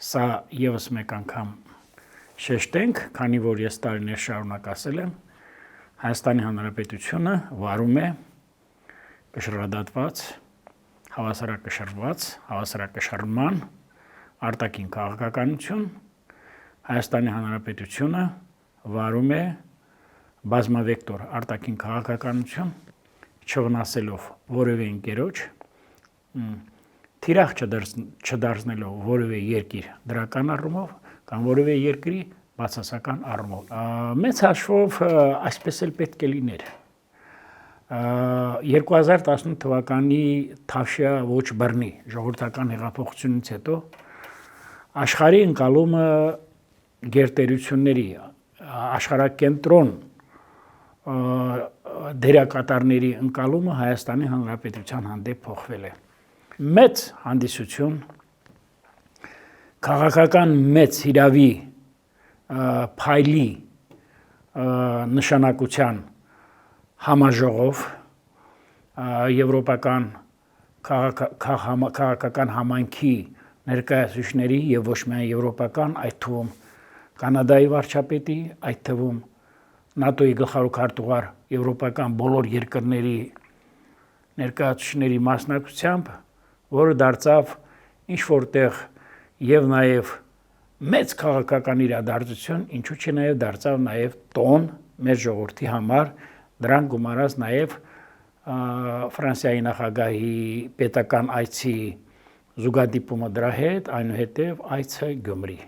Սա եւս մեկ անգամ շեշտենք, քանի որ ես տարիներ շարունակ ասել եմ, Հայաստանի Հանրապետությունը վարում է կշռադատված, հավասարակշռման արտաքին քաղաքականություն, Հայաստանի Հանրապետությունը վարում է բազմավեկտոր արտաքին քաղաքականություն, չվնասելով որևէ ընկերոջ, թիրախ չդարձնելով որևէ երկիր դրական առումով կամ որևէ երկրի բացասական առումով։ Մեծ հաշվով այսպես էլ պետք է լիներ։ 2018 թվականի Թավշյա ոչ բռնի ժողովրդական հեղափոխությունից հետո աշխարհի ընկալումը գերտերությունների աշխարհակենտրոն դերակատարների ընկալումը Հայաստանի Հանրապետության հանդեպ փոխվել է։ Մեծ հանդիսություն, քաղաքական մեծ հիրավի փայլի նշանակության համաժողով եվրոպական քաղաքական համայնքի ներկայացուցիչների եւ ոչ միայն եվրոպական, այդ թվում Կանադայի վարչապետի, այդ թվում ՆԱՏՕ-ի գլխավոր քարտուղար եվրոպական բոլոր երկրների ներկայացուցիչների մասնակցությամբ, որը դարձավ ինչ որտեղ եւ նաեւ մեծ քաղաքական իրադարձություն, ինչու՞ չէ նաեւ դարձավ նաեւ տոն մեր ժողովրդի համար, դրան գումարած նաեւ Ֆրանսիայի նախագահի պետական այցի զուգադիպումը դրա հետ, այնուհետև այցը Գյումրի։